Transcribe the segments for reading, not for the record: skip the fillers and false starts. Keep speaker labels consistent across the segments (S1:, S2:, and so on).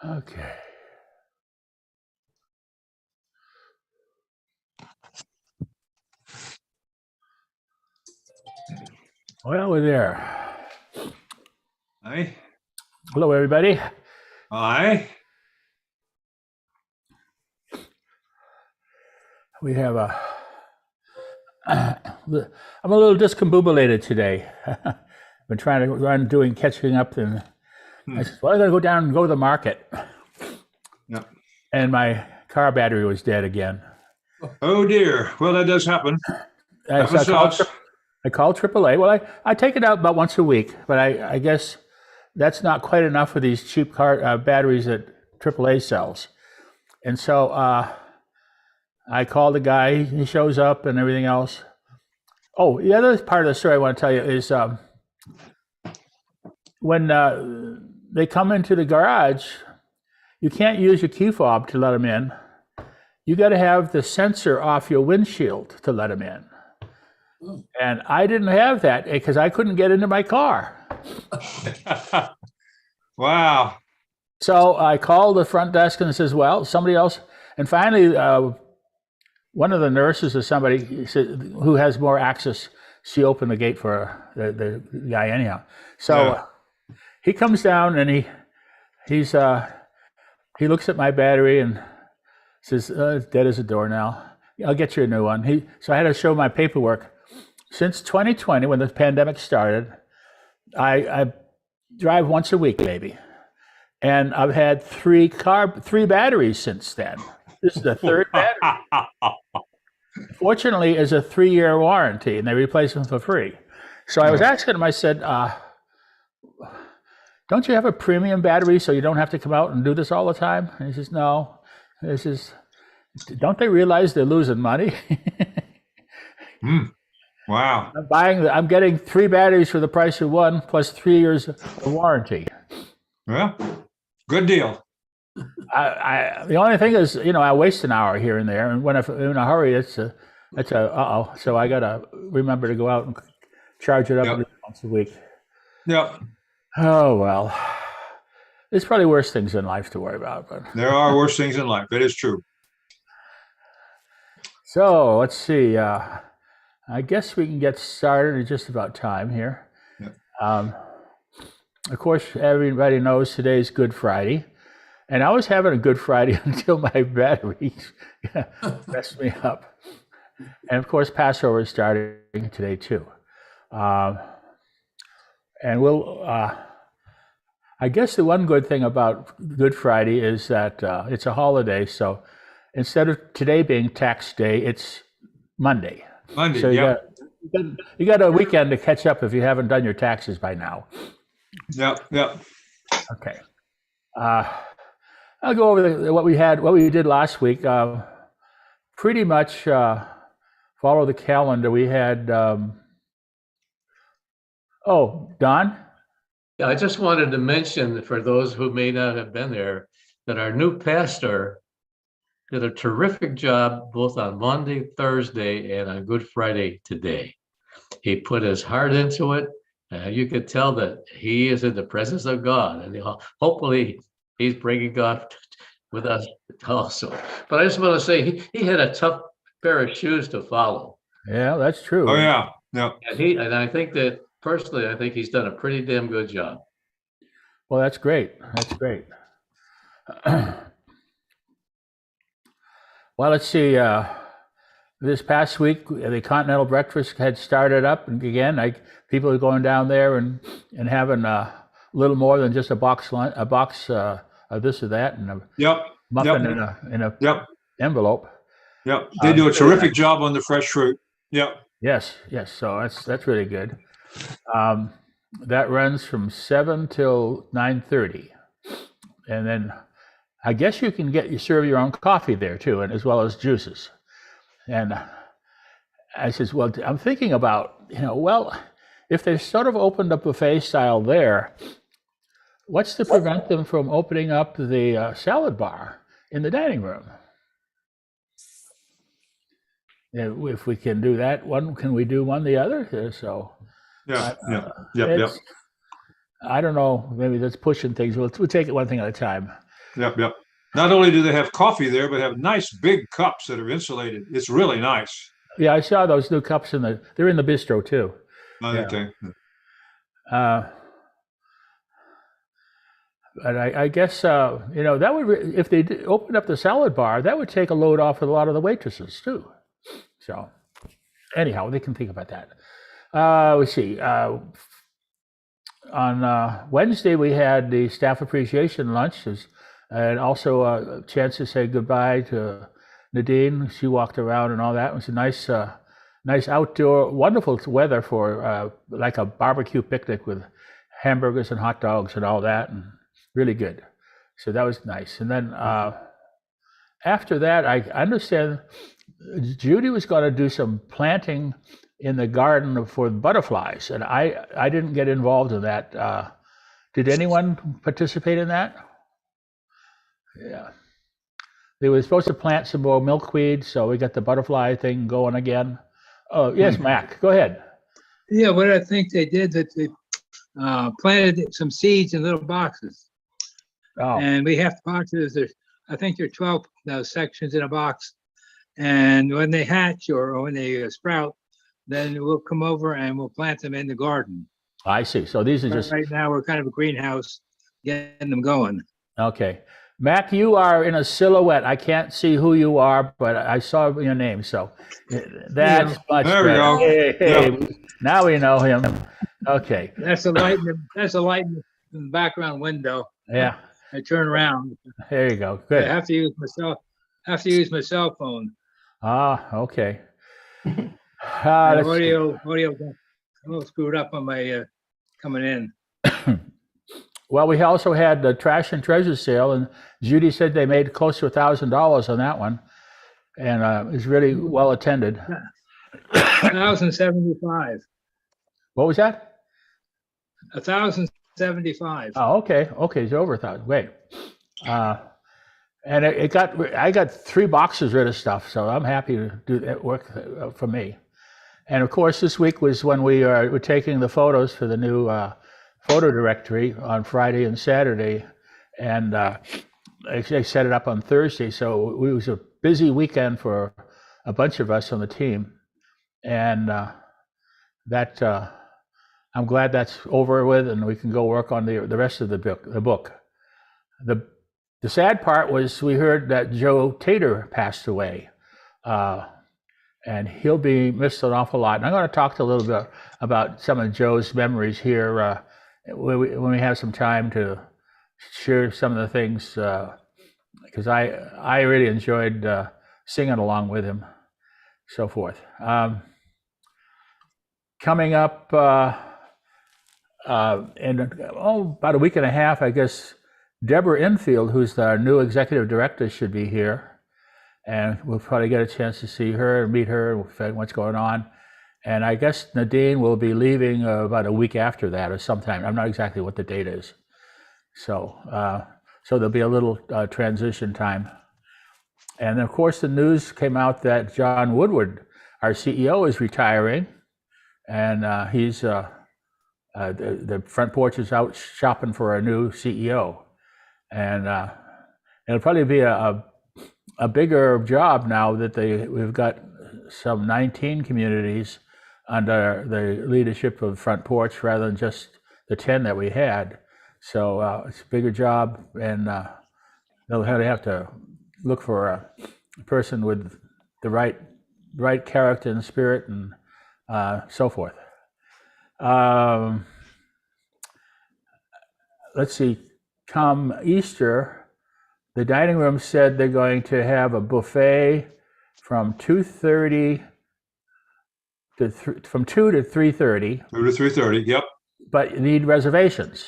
S1: Okay. Well, we're there.
S2: Aye.
S1: Hello, everybody.
S2: Aye.
S1: We have a. I'm a little discombobulated today. I've been trying to run, catching up, and I said, "Well, I got to go down and go to the market."
S2: Yeah.
S1: And my car battery was dead again.
S2: Oh dear. Well, that does happen.
S1: I called AAA. Well, I take it out about once a week, but I guess that's not quite enough for these cheap car batteries that AAA sells. And so I called the guy. He shows up and everything else. Oh, the other part of the story I want to tell you is when they come into the garage, you can't use your key fob to let them in. You got to have the sensor off your windshield to let them in. And I didn't have that because I couldn't get into my car.
S2: Wow.
S1: So I called the front desk and says, well, somebody else. And finally, one of the nurses or somebody who has more access, she opened the gate for the guy anyhow. So he comes down and he looks at my battery and says, it's dead as a door now. I'll get you a new one. So I had to show my paperwork. Since 2020, when the pandemic started, I drive once a week, maybe. And I've had three batteries since then. This is the third battery. Fortunately, it's a 3-year warranty, and they replace them for free. So I was asking him, I said, don't you have a premium battery so you don't have to come out and do this all the time? And he says, no. This is, don't they realize they're losing money?
S2: Wow.
S1: I'm getting 3 batteries for the price of one, plus 3 years of warranty.
S2: Well, good deal.
S1: The only thing is, I waste an hour here and there, and when I'm in a hurry, it's a uh-oh. So I gotta remember to go out and charge it up once a week.
S2: Yep.
S1: Oh well, there's probably worse things in life to worry about, but
S2: there are worse things in life. That is true.
S1: So let's see. I guess we can get started. It's just about time here.
S2: Yep.
S1: Of course, everybody knows today's Good Friday. And I was having a Good Friday until my battery messed me up. And of course, Passover is starting today too. And I guess the one good thing about Good Friday is that it's a holiday. So instead of today being tax day, it's Monday. So you got a weekend to catch up if you haven't done your taxes by now.
S2: Yep.
S1: Okay. I'll go over what we did last week. Pretty much follow the calendar. We had. Don?
S3: Yeah, I just wanted to mention for those who may not have been there that our new pastor did a terrific job both on Monday, Thursday, and on Good Friday today. He put his heart into it. You could tell that he is in the presence of God, and hopefully he's bringing God with us also. But I just want to say he had a tough pair of shoes to follow.
S1: Yeah, that's true.
S2: Oh yeah.
S3: And I think that personally, I think he's done a pretty damn good job.
S1: Well, that's great. Well, let's see. This past week, the Continental Breakfast had started up, and again, people are going down there and having a little more than just a box of this or that, and a muffin in a envelope.
S2: Yep, they do a terrific job on the fresh fruit. Yep.
S1: Yes. So that's really good. That runs from 7 till 9:30, and then I guess you can serve your own coffee there too, and as well as juices. And I says, well, I'm thinking about, if they sort of opened up buffet style there, what's to prevent them from opening up the salad bar in the dining room? If we can do that, can we do one the other? So
S2: Yep.
S1: I don't know. Maybe that's pushing things. We'll take it one thing at a time.
S2: Yep, yep. Not only do they have coffee there, but have nice big cups that are insulated. It's really nice.
S1: Yeah, I saw those new cups they're in the bistro too. Yeah.
S2: Okay.
S1: Uh, but I guess that would if they opened up the salad bar, that would take a load off of a lot of the waitresses too. So anyhow, they can think about that. Let's see. On Wednesday, we had the staff appreciation lunch, and also a chance to say goodbye to Nadine. She walked around and all that. It was a nice outdoor, wonderful weather for like a barbecue picnic with hamburgers and hot dogs and all that, and really good. So that was nice. And then after that, I understand Judy was going to do some planting in the garden for butterflies, and I didn't get involved in that. Did anyone participate in that? Yeah. They were supposed to plant some more milkweed, so we got the butterfly thing going again. Oh, yes, Mac, go ahead.
S4: Yeah, what I think they did that they planted some seeds in little boxes,
S1: Oh,
S4: and we have boxes. I think there are 12 sections in a box, and when they hatch or when they sprout, then we'll come over and we'll plant them in the garden.
S1: I see. So these are just,
S4: Right now, we're kind of a greenhouse, getting them going.
S1: okay. Mac, you are in a silhouette. I can't see who you are, but I saw your name. So that's much
S2: There we
S1: better.
S2: go.
S1: Hey, now we know him. Okay.
S4: That's a light. That's a light in the background window.
S1: Yeah.
S4: I turn around.
S1: There you go.
S4: I
S1: Good.
S4: have to use my cell phone.
S1: Ah, okay.
S4: And
S1: Let's see.
S4: audio got a little screwed up on my coming in.
S1: Well, we also had the trash and treasure sale, and Judy said they made close to $1,000 on that one, and it was really well attended.
S4: 1,075.
S1: What was that?
S4: 1,075.
S1: Oh, okay. Okay, it's over 1,000. Wait. And I got 3 boxes rid of stuff, so I'm happy to do that work for me. And of course, this week was when we were taking the photos for the new photo directory on Friday and Saturday, and they set it up on Thursday. So it was a busy weekend for a bunch of us on the team, and I'm glad that's over with, and we can go work on the rest of the book. The sad part was we heard that Joe Tater passed away, and he'll be missed an awful lot. And I'm going to talk a little bit about some of Joe's memories here when we have some time to share some of the things, because I really enjoyed singing along with him, so forth. Coming up in about a week and a half, I guess, Deborah Infield, who's our new executive director, should be here, and we'll probably get a chance to see her and meet her and find what's going on. And I guess Nadine will be leaving about a week after that or sometime. I'm not exactly what the date is. So there'll be a little transition time. And of course, the news came out that John Woodward, our CEO, is retiring, and he's the front porch is out shopping for a new CEO, and it'll probably be a bigger job now that we've got some 19 communities under the leadership of Front Porch rather than just the 10 that we had. So it's a bigger job, and they'll have to look for a person with the right character and spirit and so forth. Let's see, come Easter, the dining room said they're going to have a buffet from 2:30 from 2 to 3:30.
S2: 2 to 3:30. Yep.
S1: But you need reservations.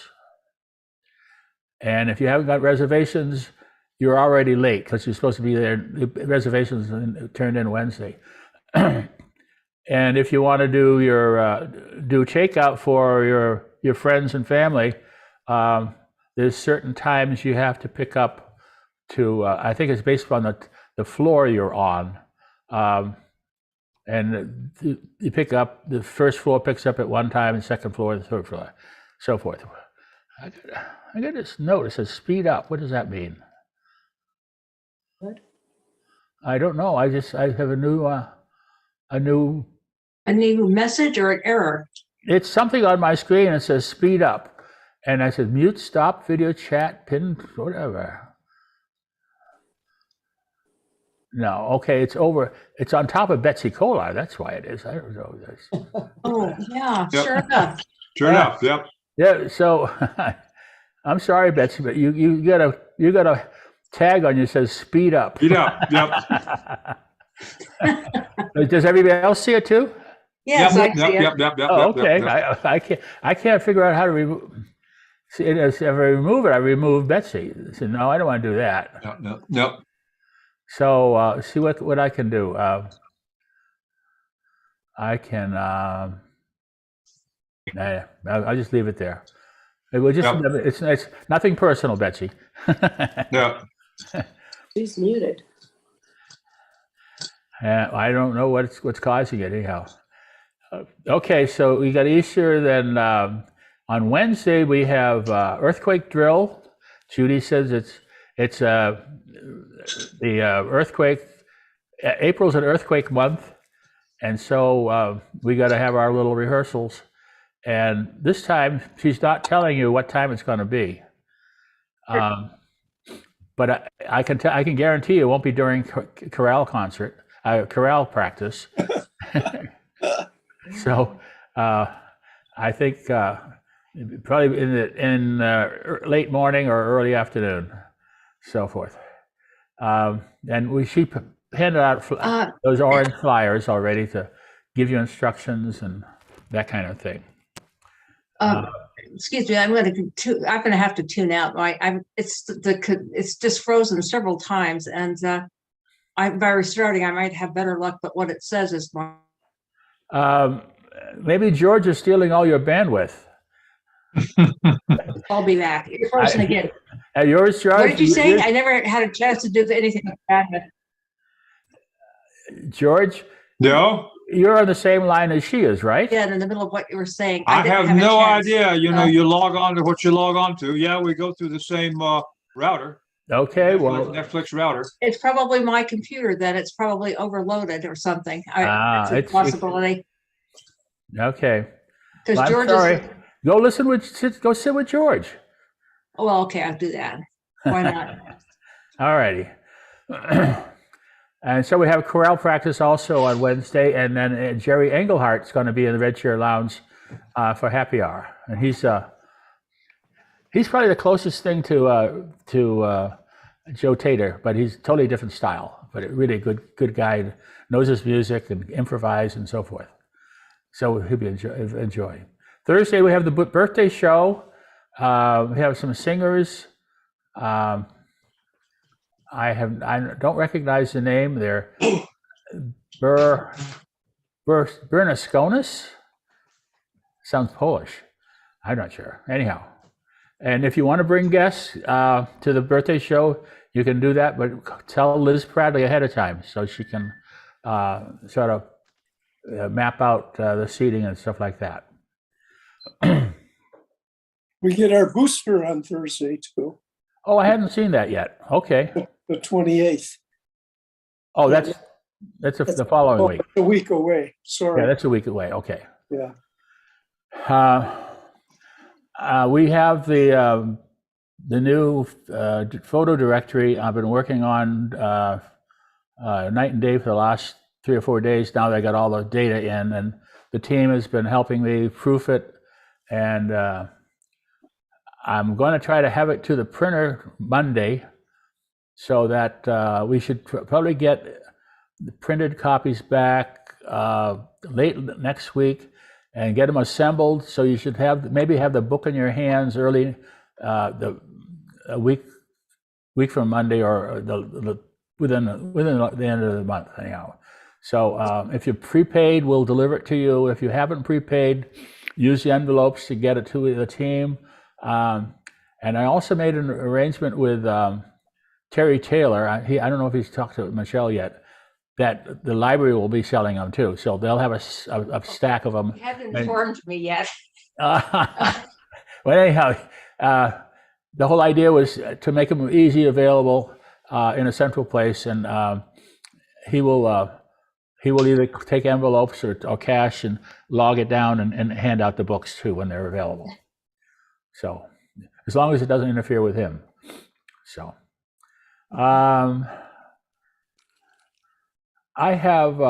S1: And if you haven't got reservations, you're already late because you're supposed to be there. Reservations turned in Wednesday. And if you want to do do takeout for your friends and family, there's certain times you have to pick up to. I think it's based on the floor you're on, and you pick up. The first floor picks up at one time, and second floor, the third floor, so forth. I got this note. It says speed up. What does that mean? I don't know. I have a new
S5: A new message or an error?
S1: it's something on my screen that says speed up. And I said mute, stop, video chat, pin, whatever. No, okay, it's over. It's on top of Betsy Kolar. That's why it is. I don't know this.
S5: Oh, yeah,
S2: Yep.
S5: sure enough.
S2: Sure enough, yep.
S1: Yeah, so I'm sorry, Betsy, but you got a tag on you that says speed up.
S2: Speed up, yep.
S1: Does everybody else see it too?
S5: Yes, I
S2: Yep,
S5: see it.
S2: yep.
S1: Oh,
S2: yep,
S1: okay.
S2: yep.
S1: I can't figure out how to remove. See, if I remove it, I remove Betsy. I said, no, I don't want to do that.
S2: Yep.
S1: So see what I can do. I can. I'll just leave it there. It will just.
S2: Yep.
S1: It's nothing personal, Betsy.
S2: Yeah.
S5: She's muted.
S1: I don't know what's causing it anyhow. Okay, so we got Easter. Then on Wednesday we have earthquake drill. Judy says it's the earthquake. April's an earthquake month, and so we got to have our little rehearsals. And this time she's not telling you what time it's going to be. But I can guarantee you it won't be during chorale chorale practice. So I think probably in late morning or early afternoon, so forth. And she handed out those orange flyers already to give you instructions and that kind of thing.
S5: Excuse me, I'm going to have to tune out. It's just frozen several times, and by restarting, I might have better luck. But what it says is
S1: Maybe George is stealing all your bandwidth.
S5: I'll be back. You're frozen again.
S1: Yours, George?
S5: What did you say? I never had a chance to do anything like that.
S1: George?
S2: No,
S1: You're on the same line as she is, right?
S5: Yeah, in the middle of what you were saying.
S2: I
S5: didn't
S2: have
S5: a
S2: no
S5: chance.
S2: idea. You log on to what you log on to. Yeah, we go through the same router.
S1: Okay, well,
S2: Netflix router.
S5: It's probably my computer then. It's probably overloaded or something. It's a
S1: it's-
S5: possibility.
S1: okay.
S5: Because
S1: I'm
S5: George
S1: sorry.
S5: is.
S1: Go sit with George.
S5: Oh, well, okay, I'll do that. Why not?
S1: All righty. And so we have chorale practice also on Wednesday, and then Jerry Englehart's going to be in the Red Chair Lounge for happy hour, and he's probably the closest thing to Joe Tater, but he's totally different style, but really a good guy, knows his music and improvise and so forth. So he'll be enjoy. Thursday we have the birthday show. We have some singers. I don't recognize the name. They're Bernasconis. Sounds Polish. I'm not sure. Anyhow, and if you want to bring guests to the birthday show, you can do that, but tell Liz Bradley ahead of time so she can sort of map out the seating and stuff like that.
S6: We get our booster on Thursday too,
S1: Oh, I hadn't seen that yet. Okay.
S6: the 28th.
S1: Oh, that's the following week.
S6: A week away.
S1: Yeah,
S6: Sorry.
S1: that's a week away. Okay.
S6: Yeah.
S1: We have the new photo directory I've been working on night and day for the last 3 or 4 days. Now that I got all the data in, and the team has been helping me proof it, and I'm going to try to have it to the printer Monday, so that we should probably get the printed copies back late next week and get them assembled. So you should maybe have the book in your hands early a week from Monday, or within the end of the month anyhow. So if you're prepaid, we'll deliver it to you. If you haven't prepaid, use the envelopes to get it to the team. And I also made an arrangement with Terry Taylor. I don't know if he's talked to Michelle yet, that the library will be selling them too. So they'll have a stack of them.
S5: You haven't informed me yet.
S1: Well, anyhow, the whole idea was to make them easy available. in a central place, and he will either take envelopes or cash and log it down and hand out the books too when they're available. So as long as it doesn't interfere with him. So I have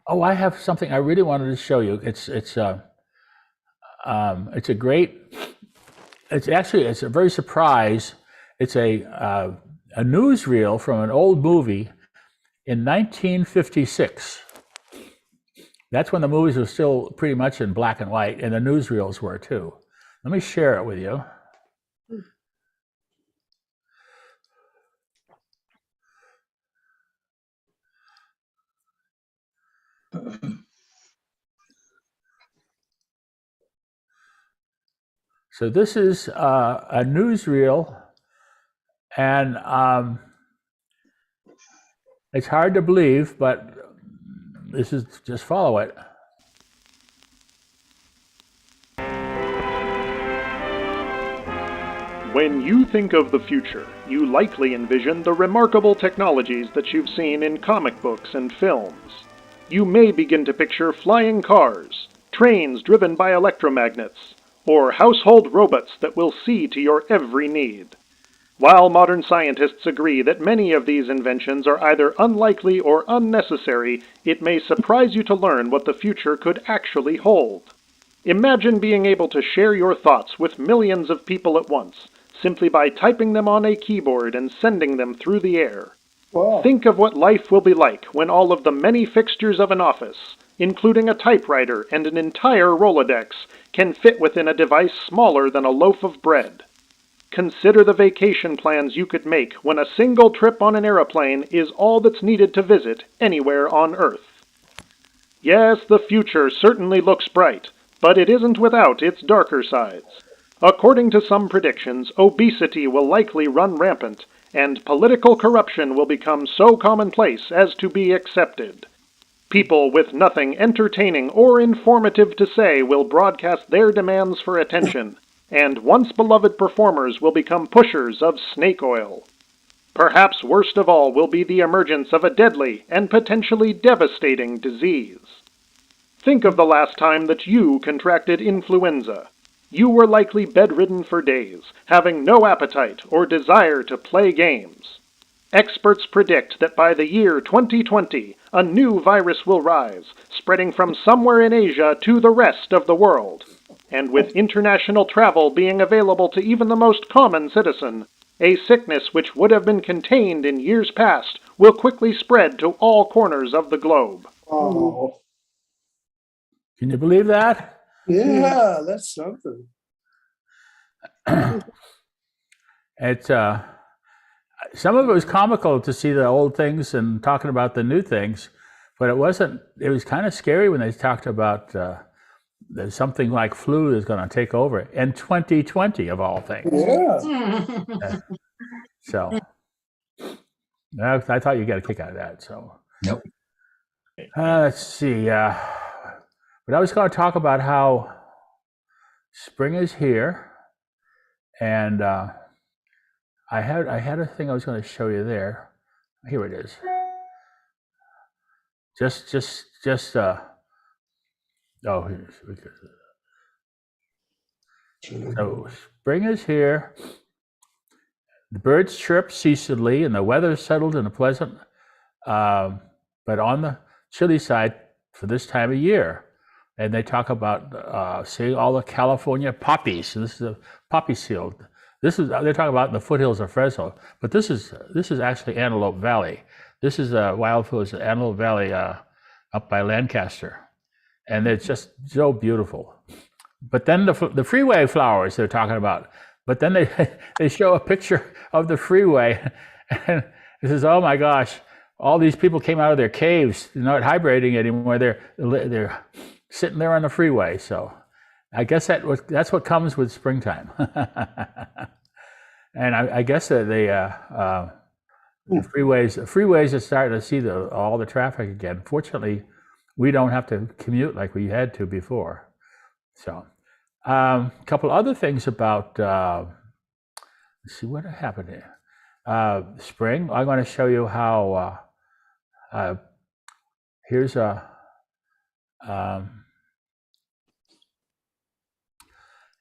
S1: I have something I really wanted to show you. It's a great. It's a very surprise. It's a newsreel from an old movie in 1956. That's when the movies were still pretty much in black and white, and the newsreels were too. Let me share it with you. So this is a newsreel, and it's hard to believe, but this is just follow it.
S7: When you think of the future, you likely envision the remarkable technologies that you've seen in comic books and films. You may begin to picture flying cars, trains driven by electromagnets, or household robots that will see to your every need. While modern scientists agree that many of these inventions are either unlikely or unnecessary, it may surprise you to learn what the future could actually hold. Imagine being able to share your thoughts with millions of people at once, simply by typing them on a keyboard and sending them through the air.
S6: Wow.
S7: Think of what life will be like when all of the many fixtures of an office, including a typewriter and an entire Rolodex, can fit within a device smaller than a loaf of bread. Consider the vacation plans you could make when a single trip on an airplane is all that's needed to visit anywhere on Earth. Yes, the future certainly looks bright, but it isn't without its darker sides. According to some predictions, obesity will likely run rampant, and political corruption will become so commonplace as to be accepted. People with nothing entertaining or informative to say will broadcast their demands for attention, and once beloved performers will become pushers of snake oil. Perhaps worst of all will be the emergence of a deadly and potentially devastating disease. Think of the last time that you contracted influenza. You were likely bedridden for days, having no appetite or desire to play games. Experts predict that by the year 2020, a new virus will rise, spreading from somewhere in Asia to the rest of the world. And with international travel being available to even the most common citizen, a sickness which would have been contained in years past will quickly spread to all corners of the globe.
S6: Oh,
S1: Can you believe that?
S6: yeah, that's something.
S1: It's some of it was comical to see the old things and talking about the new things, but it wasn't. It was kind of scary when they talked about there's something like flu is going to take over in 2020 of all things.
S6: Yeah.
S1: So I thought you got a kick out of that. So
S8: Nope.
S1: Let's see. But I was going to talk about how spring is here, and I had a thing I was going to show you there. Here it is. Oh, so spring is here. The birds chirp ceaselessly, and the weather settled and pleasant. But on the chilly side for this time of year, and they talk about seeing all the California poppies. So this is a poppy field. They're talking about in the foothills of Fresno, but this is actually Antelope Valley. This is Wildflowers Antelope Valley up by Lancaster. And it's just so beautiful. But then the freeway flowers they're talking about. But then they show a picture of the freeway, and it says, "Oh my gosh, all these people came out of their caves. They're not hibernating anymore. They're sitting there on the freeway." So I guess that's what comes with springtime. And I guess that the freeways are starting to see all the traffic again. Fortunately, we don't have to commute like we had to before. So, a couple other things about, let's see what happened here. spring. I'm going to show you how. Here's a.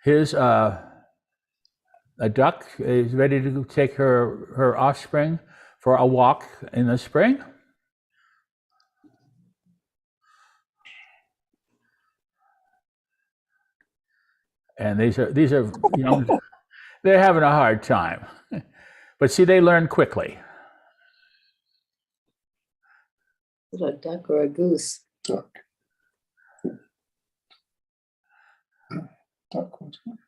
S1: Here's a duck is ready to take her offspring for a walk in the spring. And these are young. They're having a hard time, but see, they learn quickly.
S8: Is it a duck or a goose?
S6: Duck. Duck was it?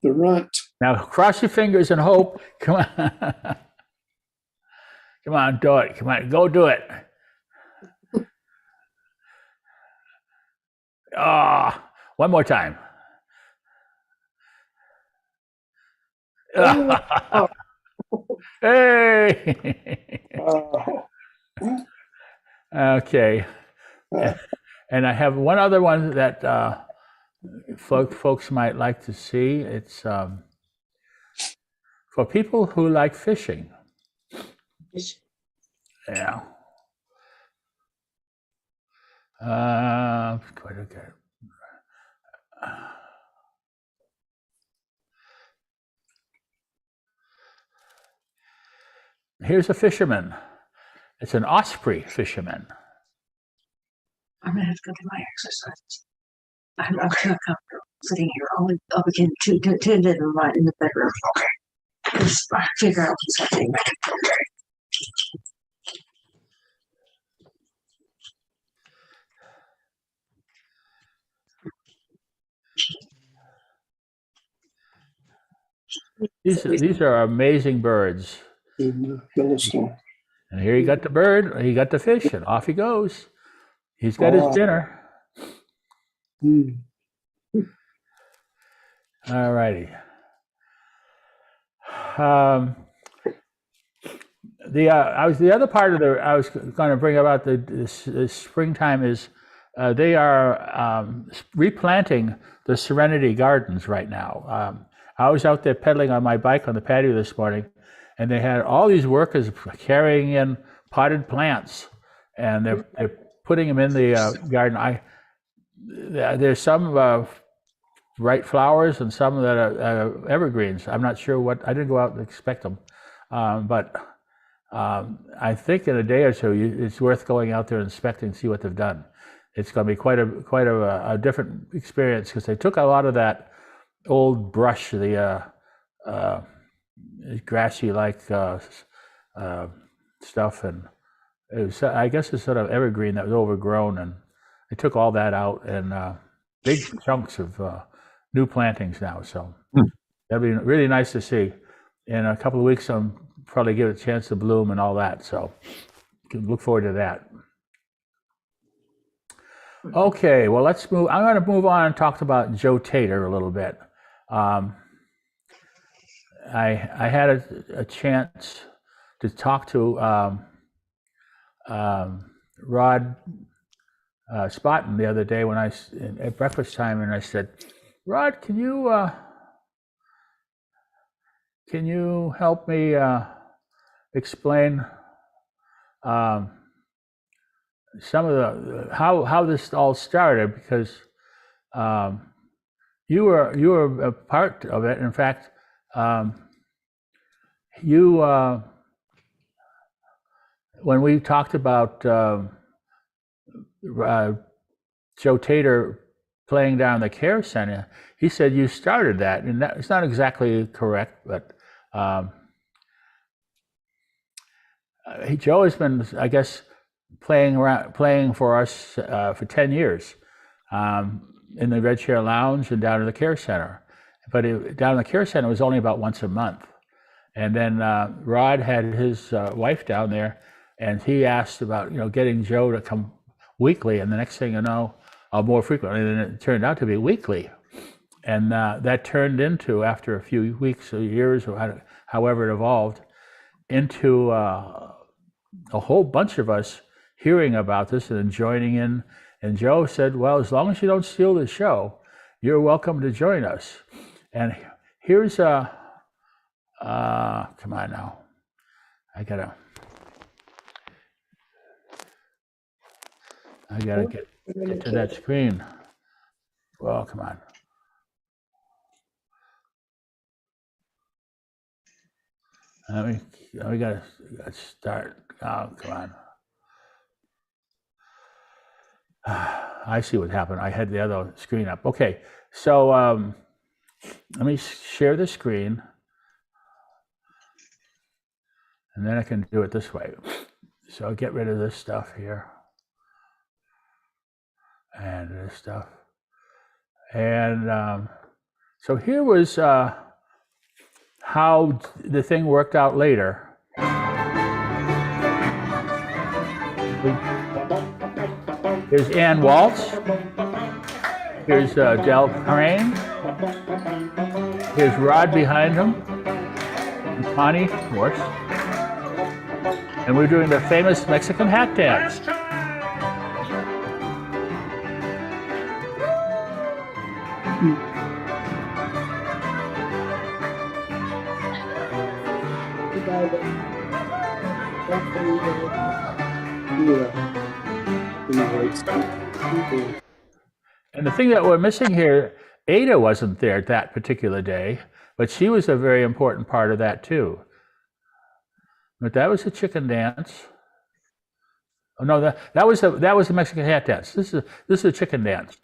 S6: The runt.
S1: Now cross your fingers and hope. Come on. Come on, do it. Come on, go do it. One more time. Hey. Okay. And I have one other one that folks might like to see. It's for people who like fishing. Yeah. Quite okay. Here's a fisherman. It's an osprey fisherman.
S5: I'm gonna have to go do my exercise. I'm not gonna come sitting here. I'll begin to attend it right in the bedroom. Okay. Just figure out what's happening. Okay. These are amazing birds.
S6: In Yellowstone.
S1: And here you got the bird, he got the fish, and off he goes. He's got his dinner. All righty. The other part of the I was going to bring about the springtime is they are replanting the Serenity Gardens right now. I was out there pedaling on my bike on the patio this morning, and they had all these workers carrying in potted plants, and they're putting them in the garden. There's some bright flowers and some that are evergreens. I'm not sure what. I didn't go out and expect them, but I think in a day or two it's worth going out there and inspecting, see what they've done. It's going to be quite a different experience because they took a lot of that old brush, the grassy like stuff, and it was, I guess it's sort of evergreen that was overgrown, and they took all that out and big chunks of new plantings now. So that'll be really nice to see. In a couple of weeks, I'm probably give it a chance to bloom and all that. So can look forward to that. Okay, well, let's move. I'm going to move on and talk about Joe Tater a little bit. I had a chance to talk to Rod Spotton the other day when at breakfast time, and I said, Rod, can you help me explain some of the how this all started, because you were a part of it. In fact, when we talked about Joe Tater playing down the care center, he said you started that, and it's not exactly correct, but Joe has been, I guess, playing for us for 10 years in the Red Chair Lounge and down in the care center. But down in the care center was only about once a month. And then Rod had his wife down there, and he asked about getting Joe to come weekly. And the next thing you know, more frequently, and it turned out to be weekly. And that turned into, after a few weeks or years, or however it evolved, into a whole bunch of us hearing about this and joining in. And Joe said, well, as long as you don't steal the show, you're welcome to join us. And here's Come on now. I gotta get to that screen. Well, come on. We gotta start. Oh, come on. I see what happened. I had the other screen up. Okay, so let me share the screen. And then I can do it this way. So I'll get rid of this stuff here. And this stuff. And so here was how the thing worked out later. Here's Ann Waltz. Here's Del Crane. Here's Rod behind him. And Connie, of course. And we're doing the famous Mexican hat dance. And the thing that we're missing here, Ada wasn't there that particular day, but she was a very important part of that too. But that was a chicken dance. Oh no, that was a Mexican hat dance. This is a chicken dance.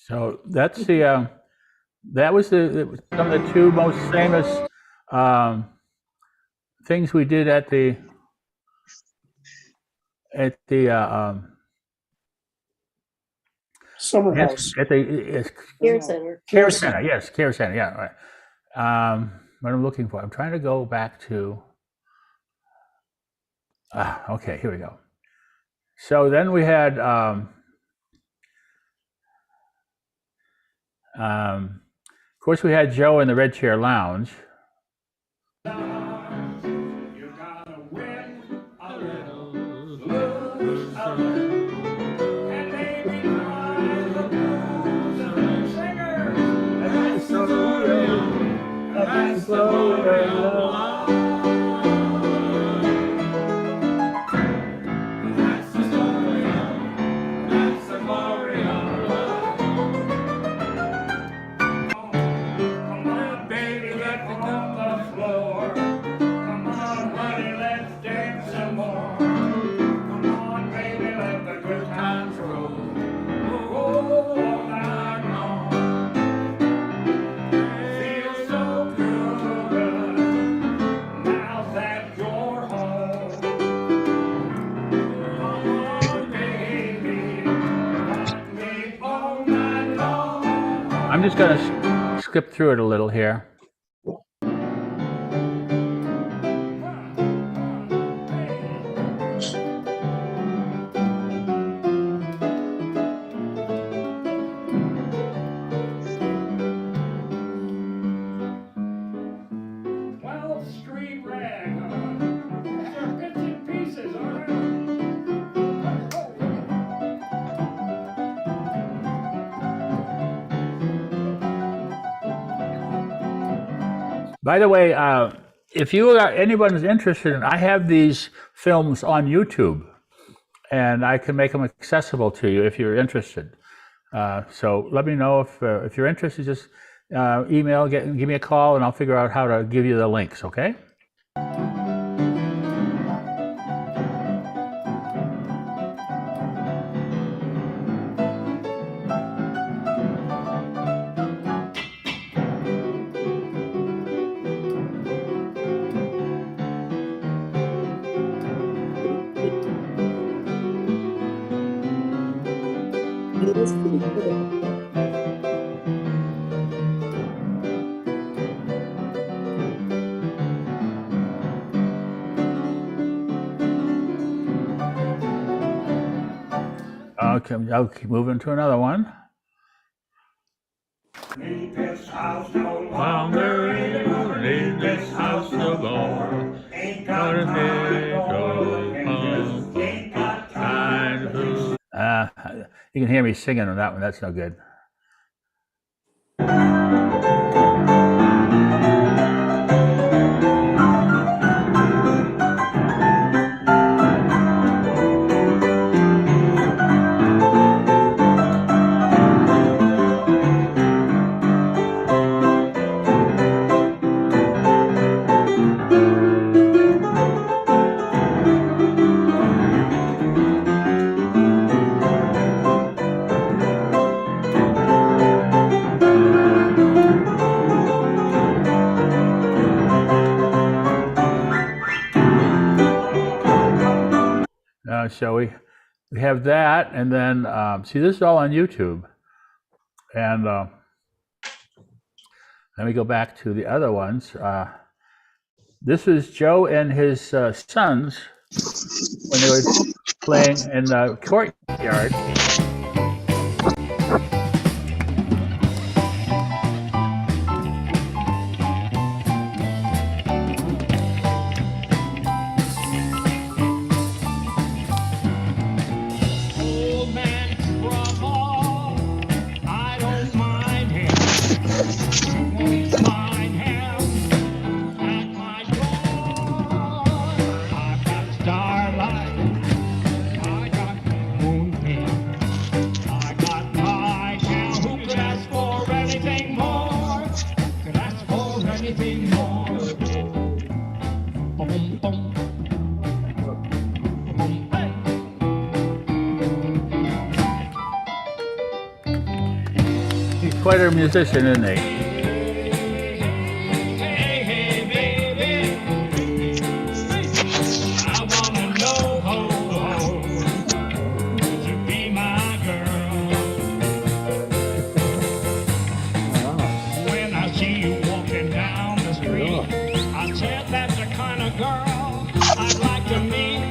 S1: So that's the that was some of the two most famous things we did at the
S6: Summer house.
S1: at the
S8: Care Center.
S1: Care Center. Yes, Care Center. Yeah, right. What I'm looking for. I'm trying to go back to. Okay, here we go. So then we had. Of course, we had Joe in the Red Chair Lounge. I'm just going to skip through it a little here. By the way, if anyone is interested, I have these films on YouTube, and I can make them accessible to you if you're interested. So let me know if you're interested. Just email, give me a call, and I'll figure out how to give you the links. Okay.
S8: It is pretty good.
S1: Okay, I'll keep moving to another one.
S9: Leave this house no
S1: Longer, leave this house no more.
S9: Ain't
S1: Got a
S9: got
S1: head
S9: time
S1: full
S9: for ain't got time.
S1: You can hear me singing on that one. That's no good. So we have that, and then see, this is all on YouTube, and let me go back to the other ones. This is Joe and his sons when they were playing in the courtyard.
S9: Old man trouble, I don't mind him. Won't mind him at my door. I've got starlight, I got moonbeam, I got my gal. Who could ask for anything more? Could ask for anything more? Boom, boom. Boom, hey.
S1: He's quite a musician, isn't he?
S9: Hey, hey, baby, I wanna know, would you be my girl? When I see you walking down the street, I said that's the kind of girl I'd like to meet.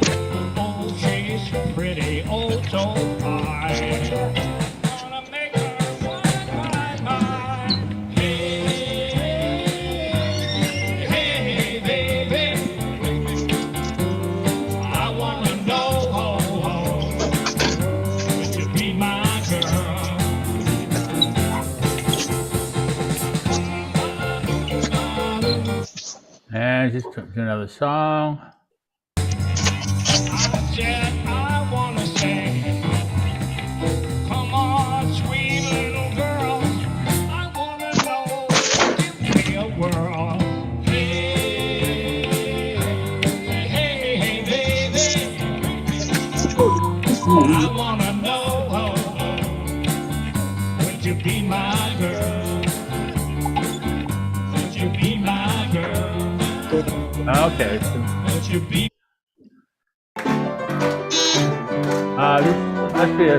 S9: Oh, she's pretty, oh, so fine. Gonna make her my. Hey, baby, I wanna know, would you be my girl?
S1: And just do another song.
S9: I said I wanna sing. Come on, sweet little girl. I wanna know, give me a whirl. Hey, hey, hey, baby. I wanna know, would you be my girl? Would you be my girl?
S1: Okay.
S9: Would you be?
S1: This must be a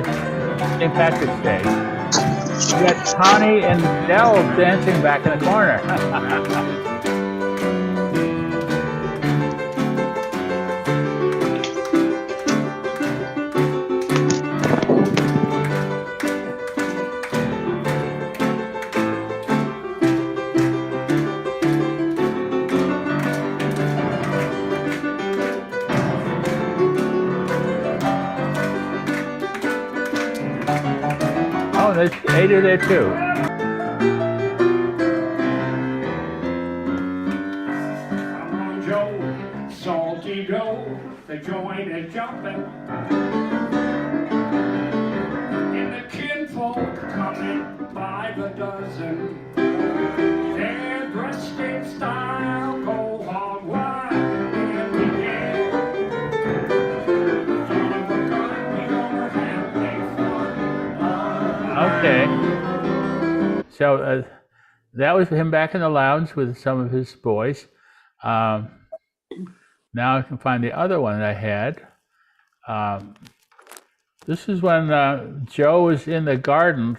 S1: St. Patrick's Day. You got Connie and Dell dancing back in the corner. Oh, there's Ada there too.
S9: Come on, Joe, salty Joe, the joint is jumping. And the kinfolk coming by the dozen. They're dressed in style, go hog wild, and we get. Son of a gun, we gonna have big fun.
S1: Okay. So that was him back in the lounge with some of his boys. Now I can find the other one that I had. This is when Joe was in the garden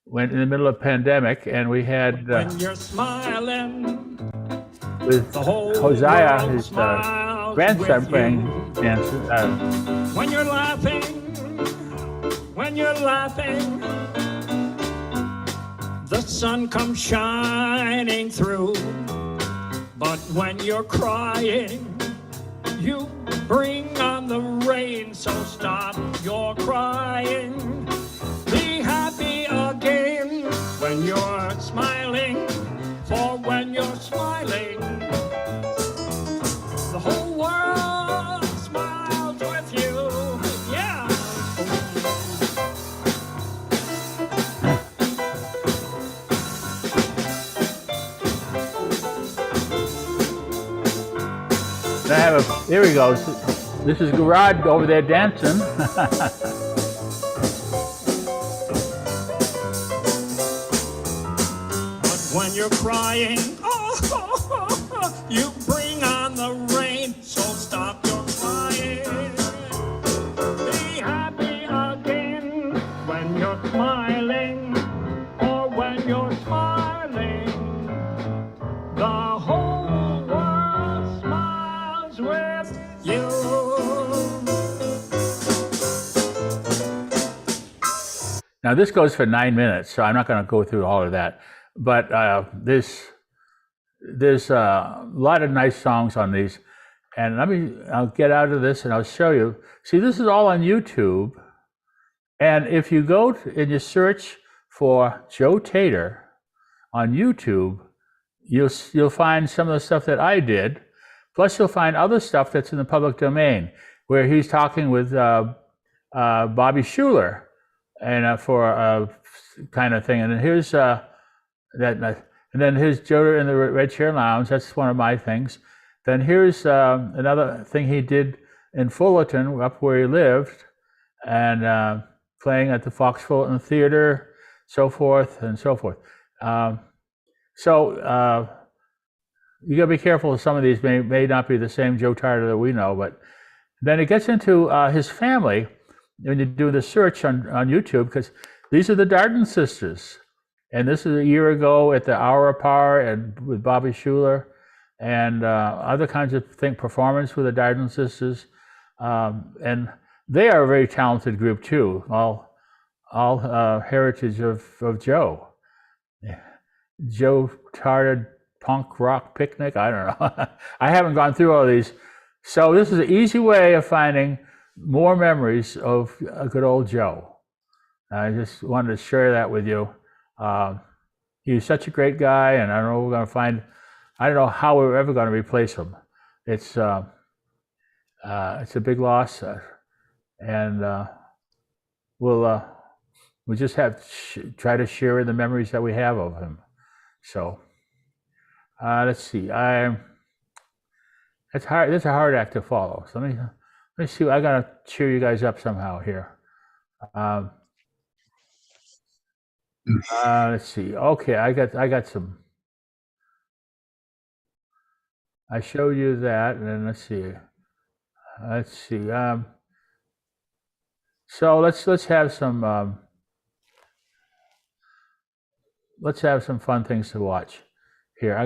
S1: when in the middle of pandemic, and we had
S9: When you're smiling,
S1: with
S9: the whole
S1: Hosea,
S9: world
S1: his
S9: smiles
S1: grandson,
S9: with
S1: playing
S9: you.
S1: dances.
S9: When you're laughing, the sun comes shining through. But when you're crying, you bring on the rain. So stop your crying. Be happy again when you're smiling. For when you're smiling, the whole world smiles with you. Yeah.
S1: Here he goes. This is Garad over there dancing.
S9: But when you're crying, you bring on the rain. So stop your crying. Be happy again when you're smiling, or when you're smiling. The whole world smiles with you.
S1: Now this goes for 9 minutes, so I'm not going to go through all of that. But there's a lot of nice songs on these, and I'll get out of this and I'll show you. See, this is all on YouTube, and if you go and you search for Joe Tater on YouTube, you'll find some of the stuff that I did. Plus, you'll find other stuff that's in the public domain, where he's talking with Bobby Schuller, and for a kind of thing. And then here's and then here's Joe in the Red Chair Lounge. That's one of my things. Then here's another thing he did in Fullerton, up where he lived, and playing at the Fox Fullerton Theater, so forth and so forth. So you got to be careful. Some of these may not be the same Joe Tater that we know, but then it gets into his family when you do the search on YouTube, because these are the Darden sisters. And this is a year ago at the Hour Apart and with Bobby Schuller and other kinds of performance with the Darden sisters. And they are a very talented group too, all heritage of Joe. Joe Tater Punk Rock Picnic, I don't know. I haven't gone through all these. So this is an easy way of finding more memories of a good old Joe. I just wanted to share that with you. He was such a great guy, and I don't know how we're ever going to replace him. It's a big loss, and we'll just have to try to share the memories that we have of him. So let's see. That's hard. That's a hard act to follow. So let me see. I gotta cheer you guys up somehow here. Let's see. Okay, I got some. I showed you that, and then let's see. So let's have some. Let's have some fun things to watch. Here, I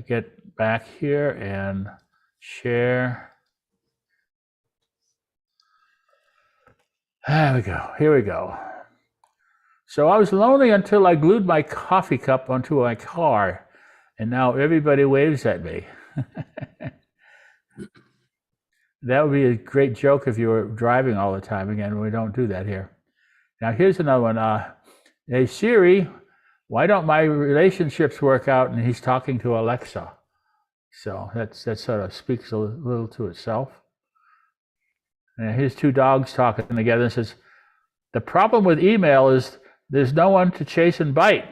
S1: get back here and share. There we go. Here we go. So I was lonely until I glued my coffee cup onto my car, and now everybody waves at me. That would be a great joke if you were driving all the time. Again, we don't do that here. Now here's another one. Hey Siri, why don't my relationships work out? And he's talking to Alexa. So that sort of speaks a little to itself. And here's two dogs talking together and says, the problem with email is there's no one to chase and bite.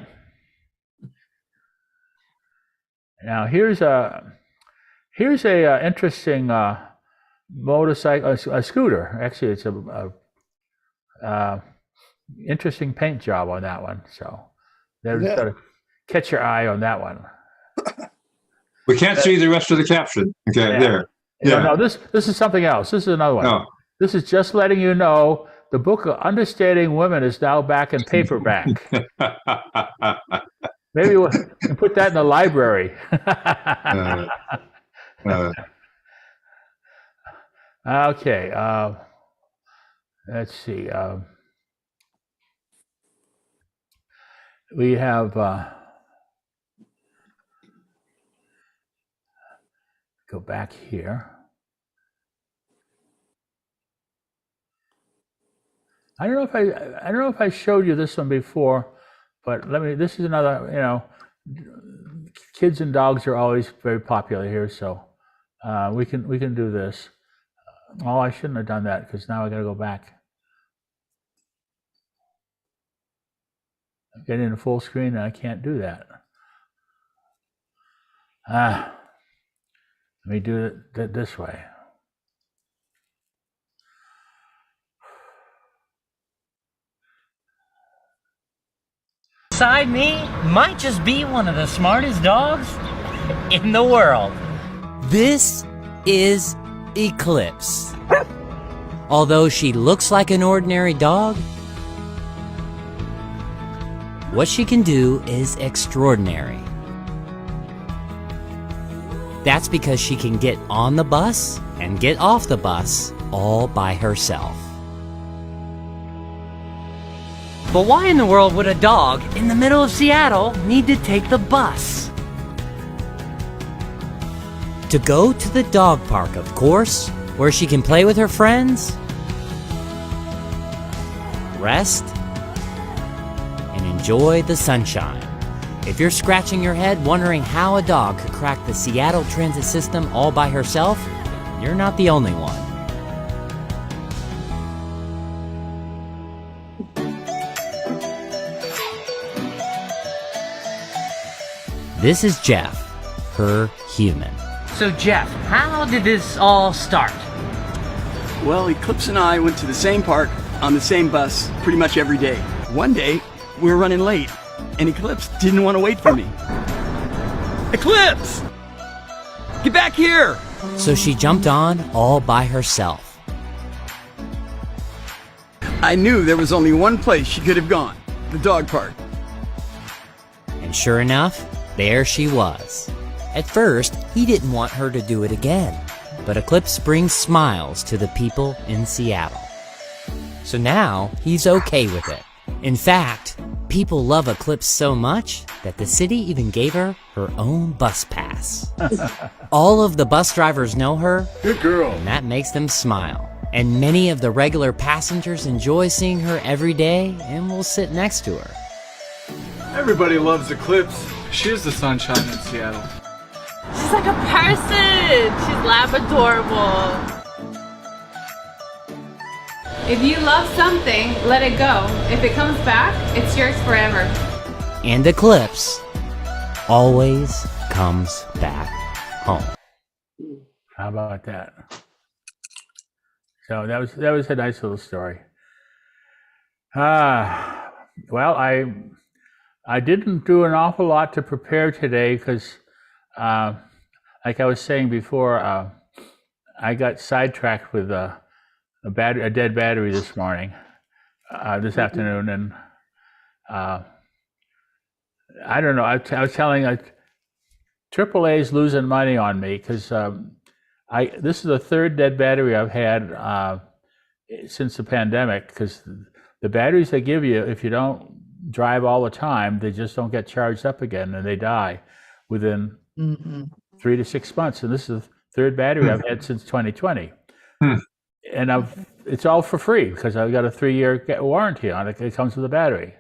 S1: Now here's a interesting motorcycle, a scooter. Actually, it's a interesting paint job on that one. So there's got to catch your eye on that one.
S2: We can't see the rest of the caption. Okay,
S1: Yeah.
S2: there.
S1: Yeah. No, this is something else. This is another one.
S2: Oh.
S1: This is just letting you know the book of Understanding Women is now back in paperback. Maybe we'll put that in the library. Okay. Let's see. We have go back here. I don't know if I showed you this one before, but this is another, kids and dogs are always very popular here, so we can do this. Oh, I shouldn't have done that because now I got to go back. I'm getting a full screen and I can't do that. Let me do it this way.
S10: Beside me might just be one of the smartest dogs in the world. This is Eclipse. Although she looks like an ordinary dog, what she can do is extraordinary. That's because she can get on the bus and get off the bus all by herself. But why in the world would a dog in the middle of Seattle need to take the bus? To go to the dog park, of course, where she can play with her friends, rest, and enjoy the sunshine. If you're scratching your head wondering how a dog could crack the Seattle transit system all by herself, you're not the only one. This is Jeff, her human. So Jeff, how did this all start?
S11: Well, Eclipse and I went to the same park on the same bus pretty much every day. One day, we were running late, and Eclipse didn't want to wait for me. Eclipse! Get back here!
S10: So she jumped on all by herself.
S11: I knew there was only one place she could have gone, the dog park.
S10: And sure enough, there she was. At first, he didn't want her to do it again, but Eclipse brings smiles to the people in Seattle. So now, he's okay with it. In fact, people love Eclipse so much that the city even gave her her own bus pass. All of the bus drivers know her,
S6: Good girl.
S10: and that makes them smile. And many of the regular passengers enjoy seeing her every day and will sit next to her.
S12: Everybody loves Eclipse. She is the sunshine in Seattle.
S13: She's like a person. She's lab adorable. If you love something, let it go. If it comes back, it's yours forever.
S10: And Eclipse always comes back home.
S1: How about that? So that was a nice little story. Well, I didn't do an awful lot to prepare today because, like I was saying before, I got sidetracked with a dead battery this morning, this afternoon, and I don't know. I was telling AAA's losing money on me because this is the third dead battery I've had since the pandemic. Because the batteries they give you, if you don't drive all the time, they just don't get charged up again, and they die within 3 to 6 months. And this is the third battery I've had since 2020. And it's all for free because I've got a 3-year warranty on it. It comes with a battery.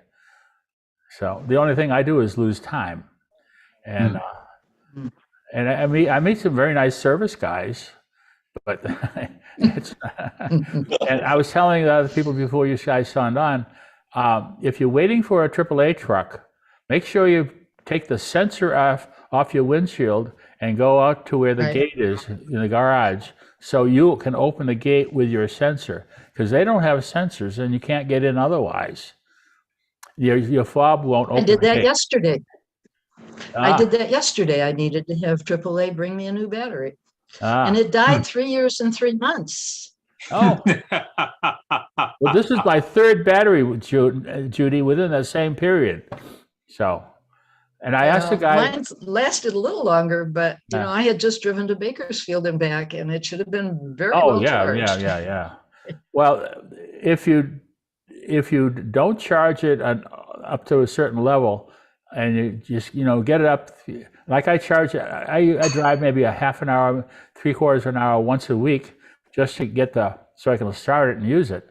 S1: So the only thing I do is lose time. And and I meet some very nice service guys, but it's and I was telling the other people before you guys signed on, if you're waiting for a AAA truck, make sure you take the sensor off your windshield and go out to where the gate is in the garage, so you can open the gate with your sensor, because they don't have sensors and you can't get in otherwise. Your fob won't open.
S8: I did
S1: the
S8: that
S1: gate.
S8: yesterday. I did that yesterday. I needed to have AAA bring me a new battery. And it died 3 years and 3 months.
S1: Oh, well, this is my third battery, Judy, within that same period. So, and I asked the guy.
S8: Mine lasted a little longer, but you
S1: Yeah.
S8: know, I had just driven to Bakersfield and back, and it should have been very
S1: Oh
S8: well
S1: yeah,
S8: charged.
S1: yeah. Well, if you don't charge it up to a certain level, and you just get it up, like I charge it, I drive maybe a half an hour, 3/4 of an hour once a week just to get so I can start it and use it.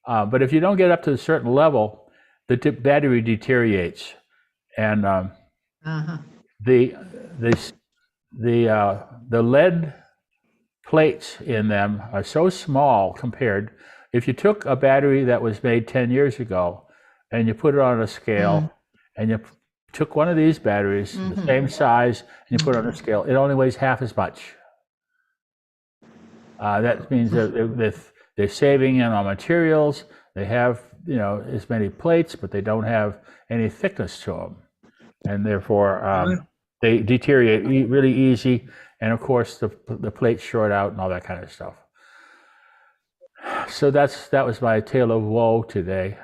S1: But if you don't get up to a certain level, the battery deteriorates, and the lead plates in them are so small compared. If you took a battery that was made 10 years ago and you put it on a scale, and you took one of these batteries, the same size, and you put it on a scale, it only weighs half as much. That means that they're saving in on materials. They have as many plates, but they don't have any thickness to them, and therefore they deteriorate really easy. And of course, the plates short out and all that kind of stuff. So that was my tale of woe today.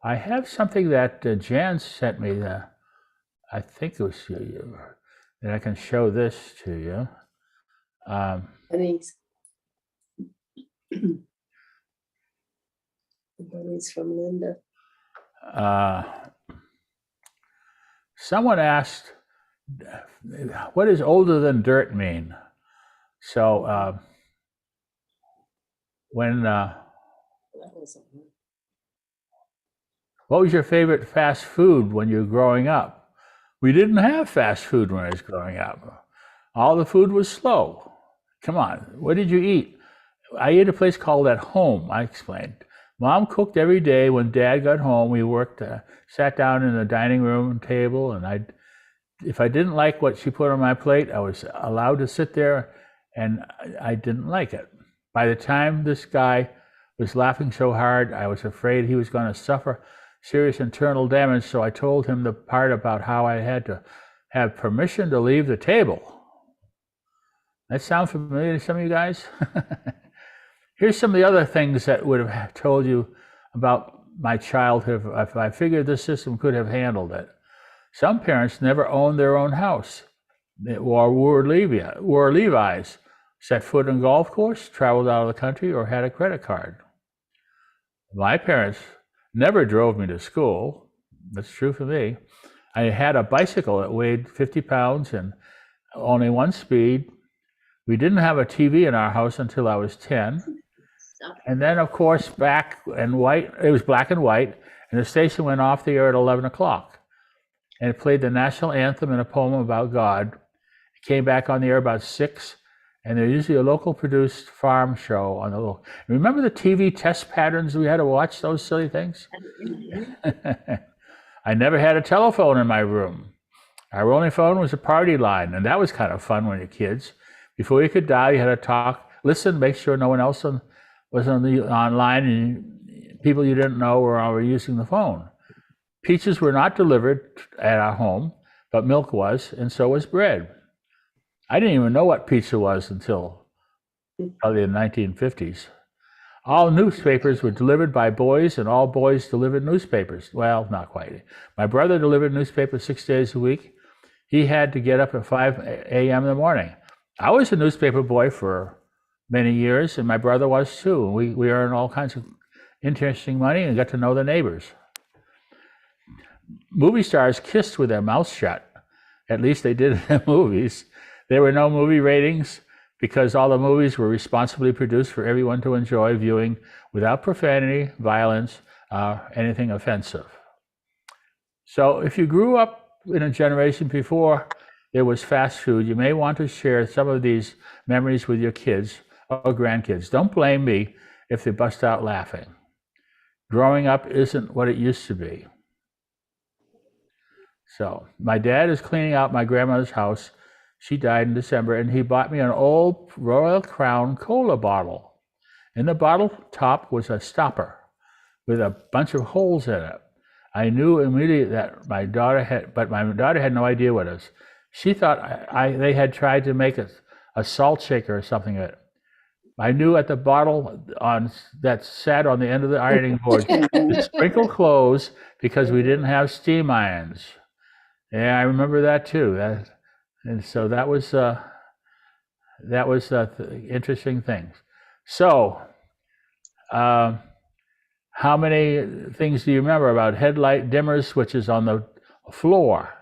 S1: I have something that Jan sent me. I think it was you, and I can show this to you.
S5: It's from Linda.
S1: Someone asked, what does older than dirt mean? So what was your favorite fast food when you were growing up? We didn't have fast food when I was growing up. All the food was slow. Come on, what did you eat? I ate a place called At Home, I explained. Mom cooked every day. When Dad got home, we worked, sat down in the dining room table, and if I didn't like what she put on my plate, I was allowed to sit there, and I didn't like it. By the time this guy was laughing so hard, I was afraid he was going to suffer serious internal damage, so I told him the part about how I had to have permission to leave the table. That sound familiar to some of you guys? Here's some of the other things that would have told you about my childhood if I figured this system could have handled it. Some parents never owned their own house. They wore Levi's, set foot on a golf course, traveled out of the country, or had a credit card. My parents never drove me to school. That's true for me. I had a bicycle that weighed 50 pounds and only one speed. We didn't have a TV in our house until I was 10. And then, of course, black and white. It was black and white, and the station went off the air at 11 o'clock. And it played the national anthem and a poem about God. It came back on the air about 6, and there's usually a local produced farm show on the little. Remember the TV test patterns we had to watch, those silly things? I never had a telephone in my room. Our only phone was a party line, and that was kind of fun when you're kids. Before you could dial, you had to talk, listen, make sure no one else was online, and people you didn't know were using the phone. Pizzas were not delivered at our home, but milk was, and so was bread. I didn't even know what pizza was until probably the 1950s. All newspapers were delivered by boys, and all boys delivered newspapers. Well, not quite. My brother delivered newspapers 6 days a week. He had to get up at 5 a.m. in the morning. I was a newspaper boy for many years, and my brother was too. We earned all kinds of interesting money and got to know the neighbors. Movie stars kissed with their mouths shut. At least they did in the movies. There were no movie ratings because all the movies were responsibly produced for everyone to enjoy viewing without profanity, violence, anything offensive. So if you grew up in a generation before there was fast food, you may want to share some of these memories with your kids or grandkids. Don't blame me if they bust out laughing. Growing up isn't what it used to be. So my dad is cleaning out my grandmother's house. She died in December, and he bought me an old Royal Crown cola bottle. In the bottle top was a stopper with a bunch of holes in it. I knew immediately that my daughter had no idea what it was. She thought they had tried to make a salt shaker or something. I knew at the bottle on that sat on the end of the ironing board to sprinkle clothes because we didn't have steam irons. Yeah, I remember that too. And so that was interesting things. So, how many things do you remember about headlight dimmer switches on the floor?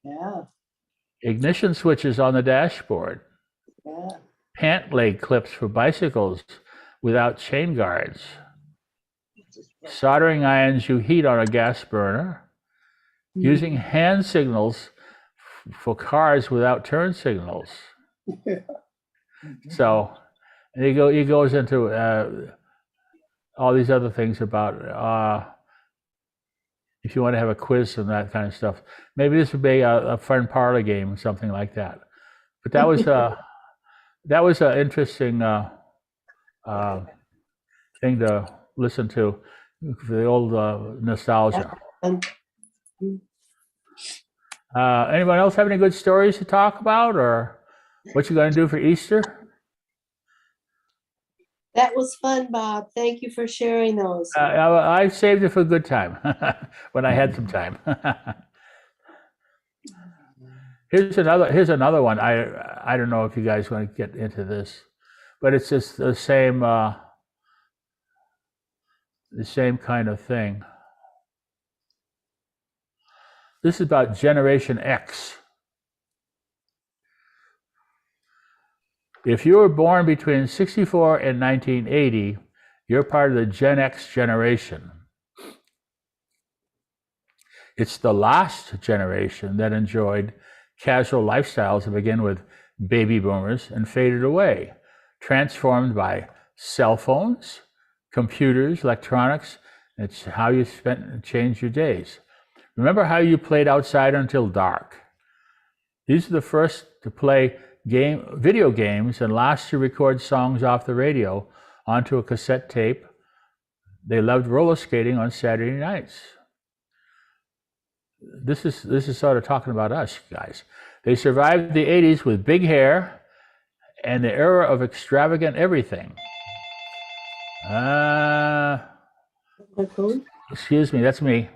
S6: Yeah,
S1: Ignition switches on the dashboard.
S6: yeah.
S1: Pant leg clips for bicycles without chain guards. Soldering irons you heat on a gas burner. Using hand signals for cars without turn signals. So he goes into all these other things about if you want to have a quiz and that kind of stuff. Maybe this would be a fun parlor game or something like that. But that was an interesting thing to listen to, the old nostalgia. Anyone else have any good stories to talk about, or what you going to do for Easter?
S14: That was fun, Bob. Thank you for sharing those.
S1: I saved it for a good time when I had some time. Here's another one. I don't know if you guys want to get into this, but it's just the same kind of thing. This is about Generation X. If you were born between 64 and 1980, you're part of the Gen X generation. It's the last generation that enjoyed casual lifestyles that began with baby boomers and faded away, transformed by cell phones, computers, electronics. It's how you spent and changed your days. Remember how you played outside until dark? These are the first to play video games and last to record songs off the radio onto a cassette tape. They loved roller skating on Saturday nights. This is sort of talking about us, guys. They survived the 80s with big hair and the era of extravagant everything. Excuse me, that's me.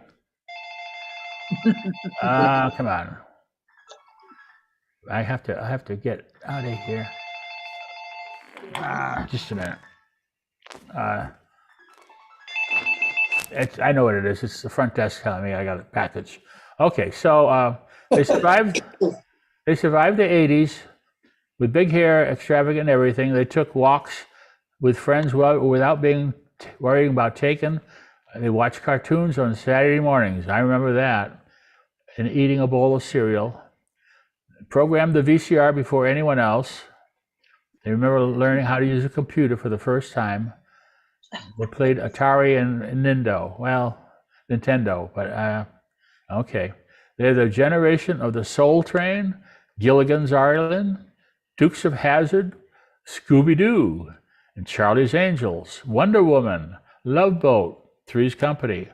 S1: Come on. I have to get out of here. Just a minute. I know what it is. It's the front desk telling me I got a package. Okay, so they survived. They survived the 80s with big hair, extravagant everything. They took walks with friends without worrying about taking. They watched cartoons on Saturday mornings. I remember that. And eating a bowl of cereal. Programmed the VCR before anyone else. They remember learning how to use a computer for the first time. They played Atari and Nintendo, but okay. They're the generation of the Soul Train, Gilligan's Island, Dukes of Hazzard, Scooby-Doo, and Charlie's Angels, Wonder Woman, Love Boat, Three's Company,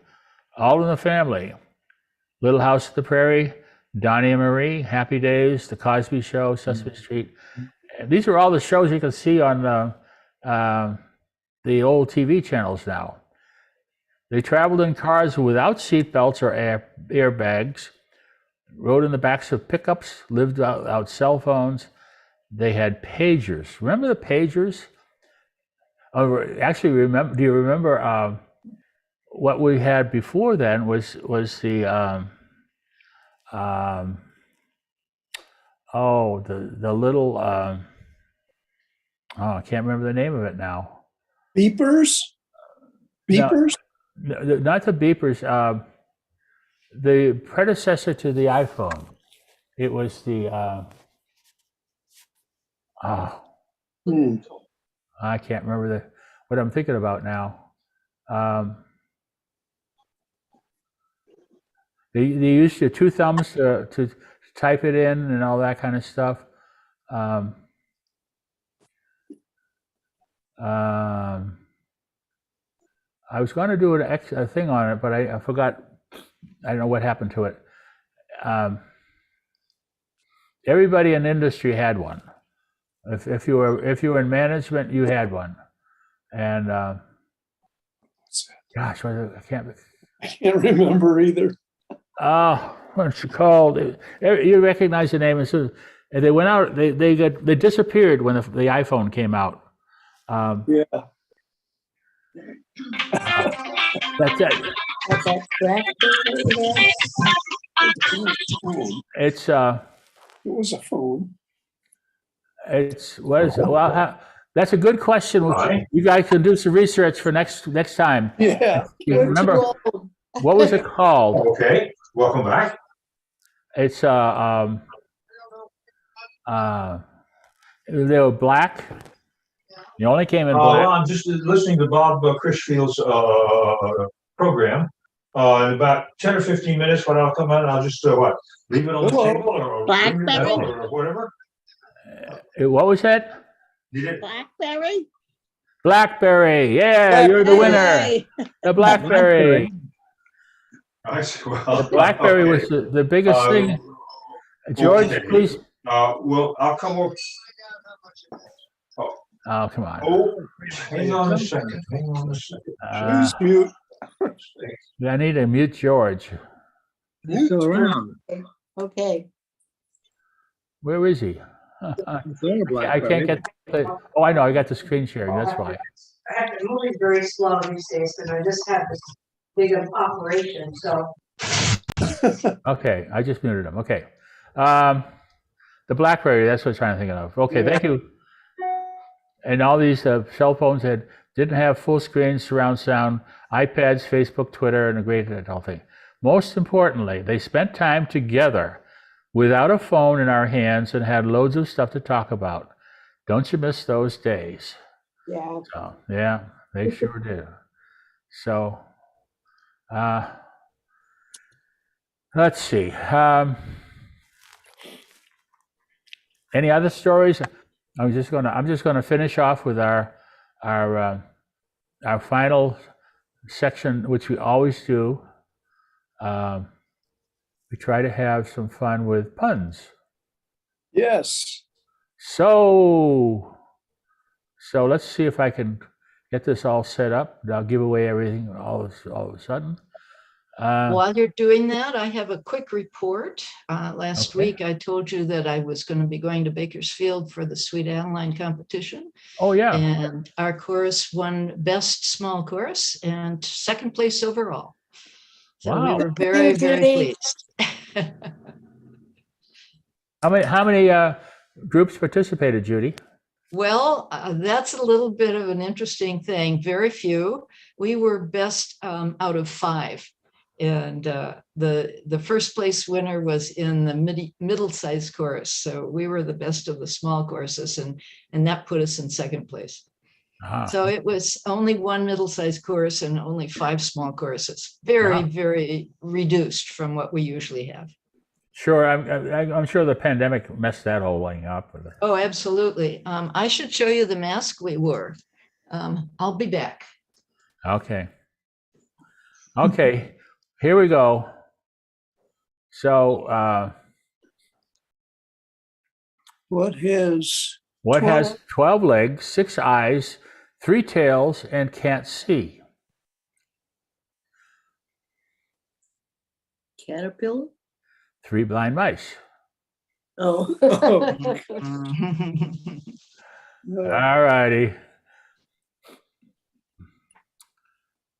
S1: All in the Family, Little House at the Prairie, Donnie and Marie, Happy Days, The Cosby Show, Sesame Street. And these are all the shows you can see on the old TV channels now. They traveled in cars without seatbelts or airbags, rode in the backs of pickups, lived without cell phones. They had pagers. Remember the pagers? Actually, do you remember what we had before then was the the little I can't remember the name of it now.
S6: Beepers? Beepers?
S1: No, not the beepers. The predecessor to the iPhone. It was the I can't remember what I'm thinking about now. They used your two thumbs to type it in and all that kind of stuff. I was going to do a thing on it, but I forgot. I don't know what happened to it. Everybody in the industry had one. If you were in management, you had one. And gosh, I can't.
S6: I can't remember either.
S1: What's she called? You recognize the name? And they went out. They disappeared when the iPhone came out.
S6: Yeah.
S1: That's it. It's
S6: It was a phone.
S1: It's what is it? Well, that's a good question. You guys can do some research for next time.
S6: Yeah.
S1: You remember what was it called?
S2: Okay, welcome back.
S1: It's they were black. You only came in black.
S2: I'm just listening to Bob Crisfield's program. In about 10 or 15 minutes, when I'll come out, and I'll just leave it on the table or whatever.
S1: What was that?
S14: Blackberry?
S1: Blackberry. Yeah, you're the winner. The Blackberry. The Blackberry was the biggest thing. George,
S2: okay.
S1: please.
S2: Well, I'll come over.
S1: Oh, come on.
S2: Oh, hang on a second.
S6: Please mute.
S1: I need to mute George.
S4: He's still around.
S14: Okay.
S1: Where is he? I can't get. Oh, I know. I got the screen sharing. That's why.
S5: I have been moving very slow these days because I just have this big operation, so.
S1: Okay, I just muted him. Okay. The BlackBerry, that's what I'm trying to think of. Okay, thank you. And all these cell phones didn't have full screen surround sound, iPads, Facebook, Twitter, and a great whole thing. Most importantly, they spent time together without a phone in our hands and had loads of stuff to talk about. Don't you miss those days?
S14: Yeah.
S1: So, yeah, they sure do. So, let's see. Any other stories? I'm just gonna finish off with our final section, which we always do. We try to have some fun with puns.
S6: Yes.
S1: So let's see if I can get this all set up. I'll give away everything all of a sudden.
S8: While you're doing that, I have a quick report. Last week, I told you that I was going to be going to Bakersfield for the Sweet Adeline competition.
S1: Oh, yeah.
S8: And our chorus won Best Small Chorus and second place overall. So
S1: Wow.
S8: we were very, very pleased.
S1: How many groups participated, Judy?
S8: Well, that's a little bit of an interesting thing. Very few. We were best out of 5. And the first place winner was in the middle-sized chorus. So we were the best of the small choruses, and that put us in second place. So it was only 1 middle-sized chorus and only 5 small choruses. Very, very reduced from what we usually have.
S1: Sure, I'm sure the pandemic messed that whole thing up.
S8: Oh, absolutely. I should show you the mask we wore. I'll be back.
S1: Okay. Okay, here we go. So,
S6: What has
S1: 12 legs, 6 eyes, 3 tails, and can't see?
S14: Caterpillar?
S1: 3 blind mice.
S14: Oh.
S1: All righty.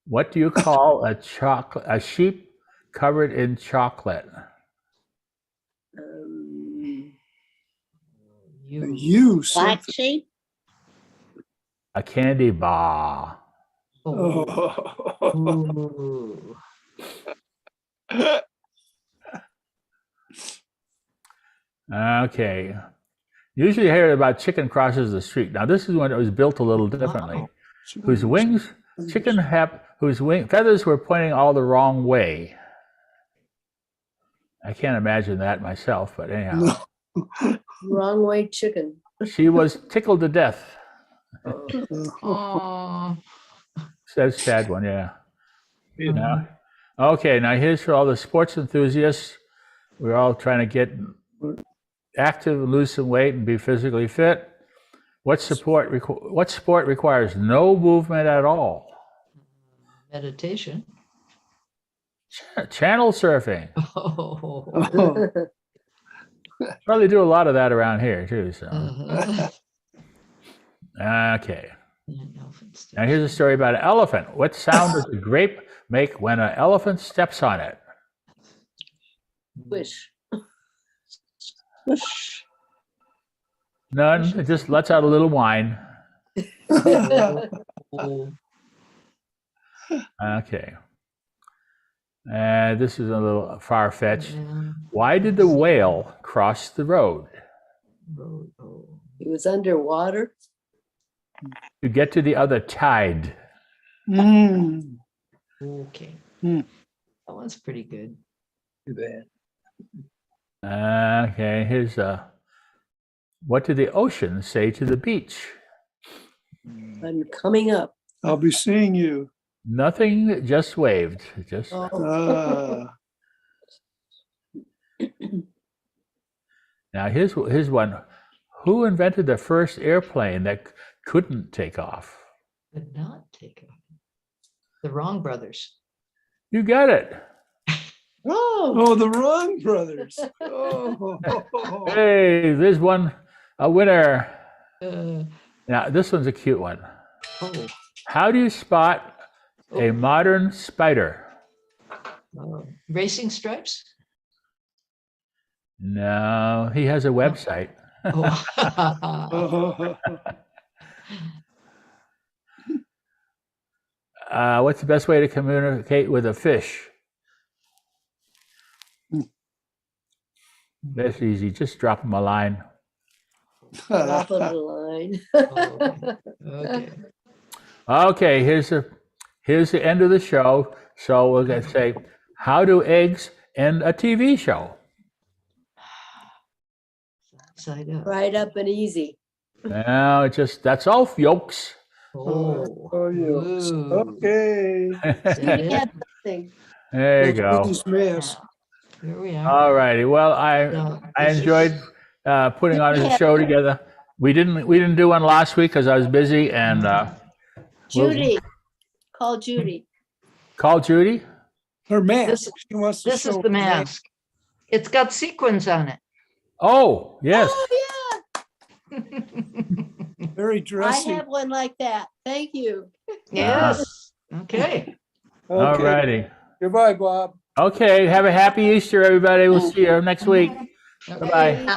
S1: What do you call a sheep covered in chocolate?
S6: use?
S14: Black sheep?
S1: A candy bar.
S8: Ooh.
S1: Okay. Usually you hear about chicken crosses the street. Now this is when it was built a little differently. Whose feathers were pointing all the wrong way. I can't imagine that myself, but anyhow.
S14: Wrong way chicken.
S1: She was tickled to death.
S8: Oh.
S1: That's a sad one, yeah. Now, okay, now here's for all the sports enthusiasts. We're all trying to get active, lose some weight, and be physically fit. What sport requires no movement at all?
S8: Meditation.
S1: Channel surfing.
S8: Oh.
S1: Well, they do a lot of that around here too. So
S8: Uh-huh.
S1: okay. Now here's a story about an elephant. What sound does a grape make when an elephant steps on it?
S14: Wish.
S1: None. It just lets out a little whine. Okay. This is a little far-fetched. Why did the whale cross the road?
S14: He was underwater.
S1: To get to the other tide.
S8: Okay. That one's pretty good.
S4: Too bad.
S1: Okay, here's what did the ocean say to the beach?
S14: I'm coming up.
S6: I'll be seeing you.
S1: Nothing, just waved. Just now here's one. Who invented the first airplane that couldn't take off?
S8: Could not take off. The Wrong brothers.
S1: You got it.
S6: Oh, the Wrong brothers. Oh.
S1: Hey, there's one, a winner.
S8: Uh,
S1: Now this one's a cute one.
S8: oh,
S1: How do you spot a modern spider?
S8: Racing Stripes?
S1: No, he has a website.
S8: Oh.
S1: What's the best way to communicate with a fish? That's easy. Just drop him a line.
S14: Top of the line.
S8: Okay.
S1: Okay, here's the end of the show. So we're gonna say, how do eggs end a TV show?
S8: Side up.
S14: Right up and easy.
S1: No, that's all, folks.
S8: Oh.
S6: yes.
S8: Ooh.
S6: Okay.
S14: Yeah, nothing.
S1: There you go.
S6: This mess.
S8: Here we are.
S1: All righty. Well, I
S8: this is-
S1: enjoyed putting on a show together. We didn't do one last week because I was busy, and
S14: Judy, call Judy.
S1: call Judy.
S6: Her mask.
S8: This-
S6: She wants to
S8: This is
S6: show
S8: the
S6: her
S8: mask. It's got sequins on it.
S1: Oh yes.
S14: Oh,
S6: Very
S14: yeah. I
S6: dressy.
S14: have one like that. Thank you.
S8: Yes. Okay.
S1: All
S6: Okay.
S1: righty.
S6: Goodbye, Bob.
S1: Okay. Have a happy Easter, everybody. We'll see you next week.
S8: Okay.
S1: Bye-bye.
S14: Okay.